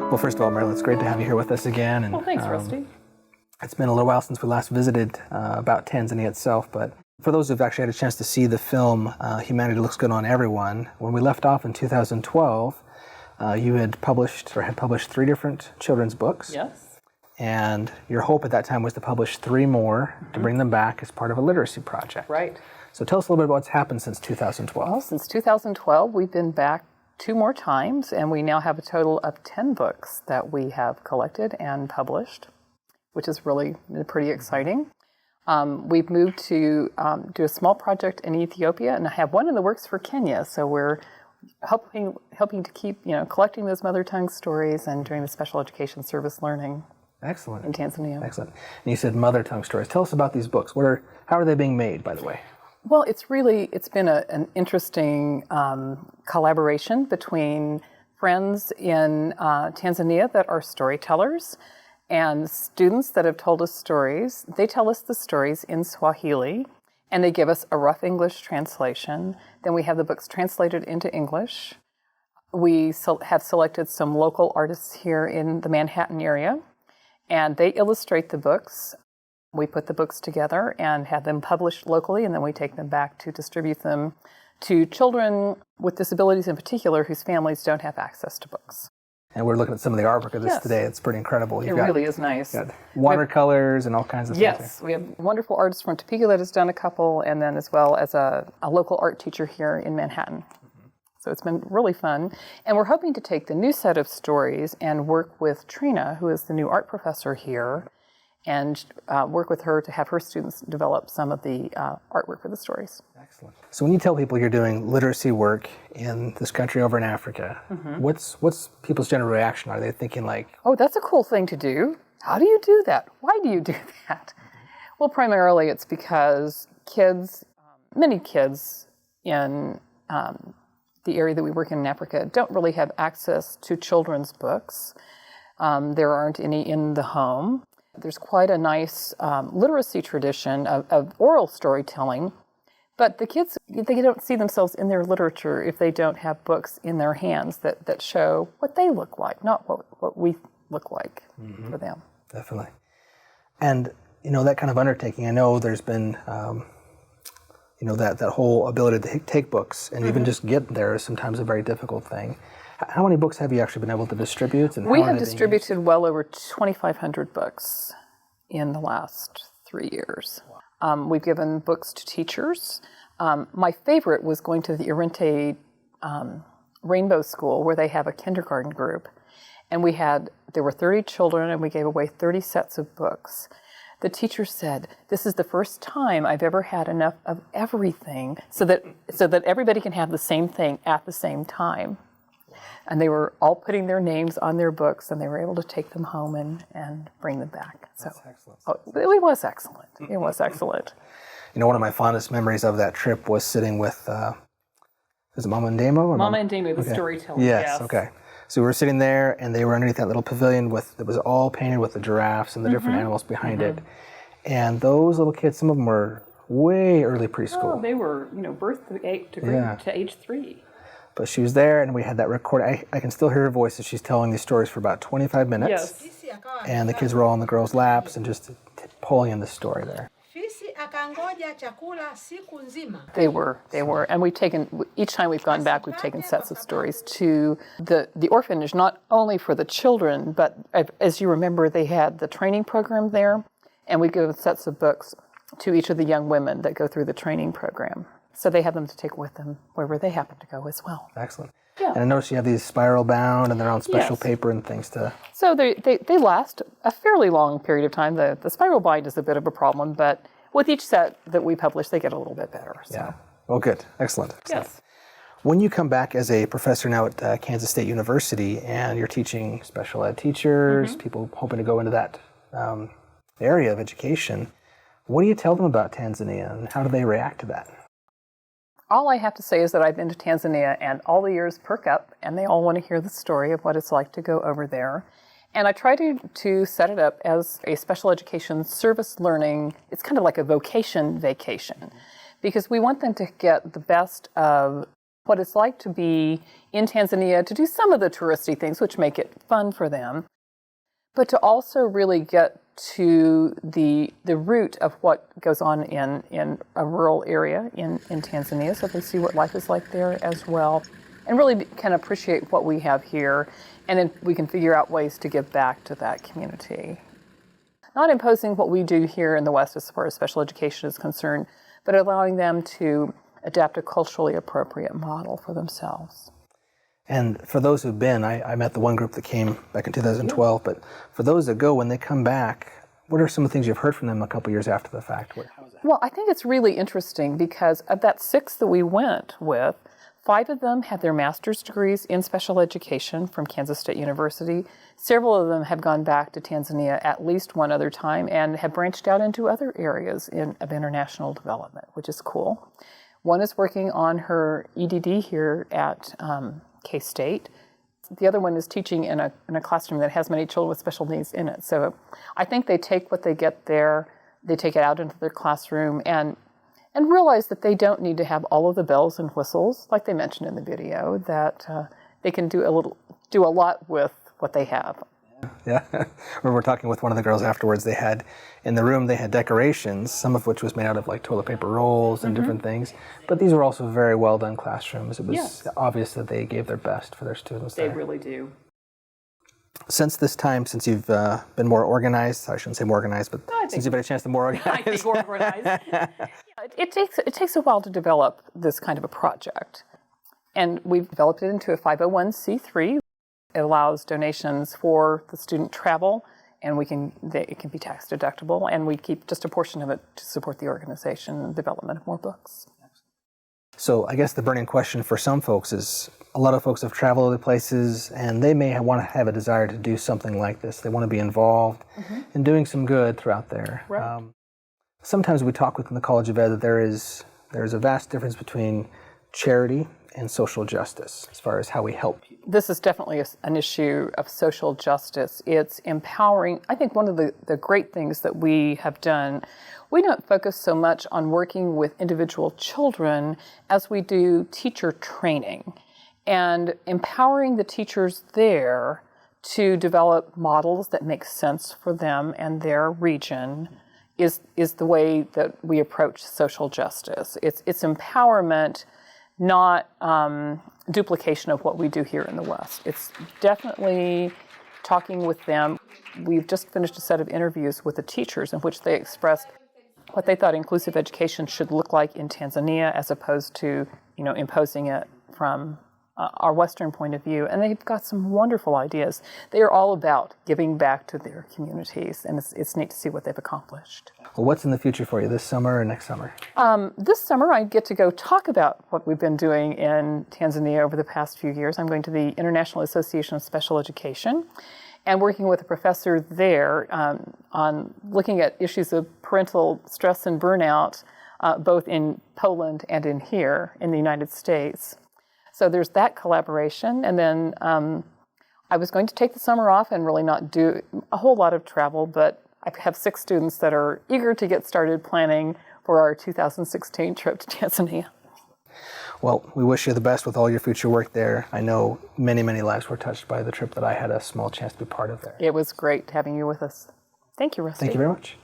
Well, first of all, Marilyn, it's great to have you here with us again. And, well, thanks, Rusty. It's been a little while since we last visited about Tanzania itself, but for those who've actually had a chance to see the film Humanity Looks Good on Everyone, when we left off in 2012, you had published 3 different children's books. Yes. And your hope at that time was to publish 3 more to bring them back as part of a literacy project. Right. So tell us a little bit about what's happened since 2012. Well, since 2012, we've been back 2 more times, and we now have a total of 10 books that we have collected and published, which is really pretty exciting. We've moved to do a small project in Ethiopia, and I have one in the works for Kenya. So we're helping to keep collecting those mother tongue stories and doing the special education service learning. Excellent. In Tanzania. Excellent. And you said mother tongue stories. Tell us about these books. How are they being made, by the way? Well, it's been an interesting collaboration between friends in Tanzania that are storytellers and students that have told us stories. They tell us the stories in Swahili, and they give us a rough English translation. Then we have the books translated into English. We have selected some local artists here in the Manhattan area, and they illustrate the books. We put the books together and have them published locally, and then we take them back to distribute them to children with disabilities in particular whose families don't have access to books. And we're looking at some of the artwork of this today. It's pretty incredible. It really is nice. Got watercolors and all kinds of things. Yes, we have a wonderful artist from Topeka that has done a couple, and then as well as a local art teacher here in Manhattan. So it's been really fun. And we're hoping to take the new set of stories and work with Trina, who is the new art professor here, and work with her to have her students develop some of the artwork for the stories. Excellent. So when you tell people you're doing literacy work in this country over in Africa, what's people's general reaction? Are they thinking like, oh, that's a cool thing to do. How do you do that? Why do you do that? Well, primarily it's because many kids in the area that we work in Africa don't really have access to children's books. There aren't any in the home. There's quite a nice literacy tradition of oral storytelling, but the kids, they don't see themselves in their literature if they don't have books in their hands that show what they look like, not what we look like for them. Definitely. And, that kind of undertaking, I know there's been, that whole ability to take books and even just get there is sometimes a very difficult thing. How many books have you actually been able to distribute? And we have distributed well over 2,500 books in the last 3 years. Wow. We've given books to teachers. My favorite was going to the Irente Rainbow School, where they have a kindergarten group. And there were 30 children, and we gave away 30 sets of books. The teacher said, "This is the first time I've ever had enough of everything so that everybody can have the same thing at the same time." And they were all putting their names on their books, and they were able to take them home and bring them back. So, that's excellent. It was excellent. It was excellent. One of my fondest memories of that trip was sitting with, is it Mama and Demo? Mama and Demo, the storyteller. Yes, okay. So we were sitting there, and they were underneath that little pavilion that was all painted with the giraffes and the different animals behind it. And those little kids, some of them were way early preschool. Oh, they were, birth to age 3. But she was there, and we had that recording. I can still hear her voice as she's telling these stories for about 25 minutes. Yes. And the kids were all on the girls' laps and just pulling in the story there. They were. And each time we've gone back, we've taken sets of stories to the orphanage, not only for the children, but as you remember, they had the training program there, and we give sets of books to each of the young women that go through the training program. So they have them to take with them wherever they happen to go as well. Excellent. Yeah. And I noticed you have these spiral bound, and they're on special paper and things to... So they last a fairly long period of time. The spiral bind is a bit of a problem, but with each set that we publish, they get a little bit better. So. Yeah. Well, good. Excellent. Yes. When you come back as a professor now at Kansas State University, and you're teaching special ed teachers, people hoping to go into that area of education, what do you tell them about Tanzania, and how do they react to that? All I have to say is that I've been to Tanzania, and all the ears perk up, and they all want to hear the story of what it's like to go over there. And I try to set it up as a special education service learning. It's kind of like a vacation, because we want them to get the best of what it's like to be in Tanzania, to do some of the touristy things, which make it fun for them, but to also really get to the root of what goes on in a rural area in Tanzania, so they see what life is like there as well, and really can appreciate what we have here, and then we can figure out ways to give back to that community. Not imposing what we do here in the West as far as special education is concerned, but allowing them to adapt a culturally appropriate model for themselves. And for those who've been, I met the one group that came back in 2012, but for those that go, when they come back, what are some of the things you've heard from them a couple years after the fact? Well, I think it's really interesting because of that 6 that we went with, 5 of them have their master's degrees in special education from Kansas State University. Several of them have gone back to Tanzania at least one other time and have branched out into other areas of international development, which is cool. One is working on her EDD here at K-State. The other one is teaching in a classroom that has many children with special needs in it. So I think they take what they get there, they take it out into their classroom and realize that they don't need to have all of the bells and whistles, like they mentioned in the video, that they can do a lot with what they have. Yeah. We were talking with one of the girls afterwards. They had, in the room, they had decorations, some of which was made out of like toilet paper rolls and different things. But these were also very well done classrooms. It was obvious that they gave their best for their students there. They really do. Since this time, since you've been more organized, I shouldn't say more organized, but since you've had a chance to more organize. I think we're organized. It takes a while to develop this kind of a project. And we've developed it into a 501c3. It allows donations for the student travel, and it can be tax deductible, and we keep just a portion of it to support the organization and development of more books. So I guess the burning question for some folks is, a lot of folks have traveled other places, and they may want to have a desire to do something like this. They want to be involved in doing some good throughout there. Right. Sometimes we talk within the College of Ed that there is a vast difference between charity and social justice as far as how we help people. This is definitely an issue of social justice. It's empowering. I think one of the great things that we have done, we don't focus so much on working with individual children as we do teacher training and empowering the teachers there to develop models that make sense for them and their region is the way that we approach social justice. It's empowerment, not duplication of what we do here in the West. It's definitely talking with them. We've just finished a set of interviews with the teachers in which they expressed what they thought inclusive education should look like in Tanzania as opposed to, imposing it from our Western point of view. And they've got some wonderful ideas. They are all about giving back to their communities, and it's neat to see what they've accomplished. Well, what's in the future for you this summer or next summer? This summer, I get to go talk about what we've been doing in Tanzania over the past few years. I'm going to the International Association of Special Education and working with a professor there on looking at issues of parental stress and burnout, both in Poland and in here in the United States. So there's that collaboration. And then I was going to take the summer off and really not do a whole lot of travel, but I have 6 students that are eager to get started planning for our 2016 trip to Tanzania. Well, we wish you the best with all your future work there. I know many, many lives were touched by the trip that I had a small chance to be part of there. It was great having you with us. Thank you, Rusty. Thank you very much.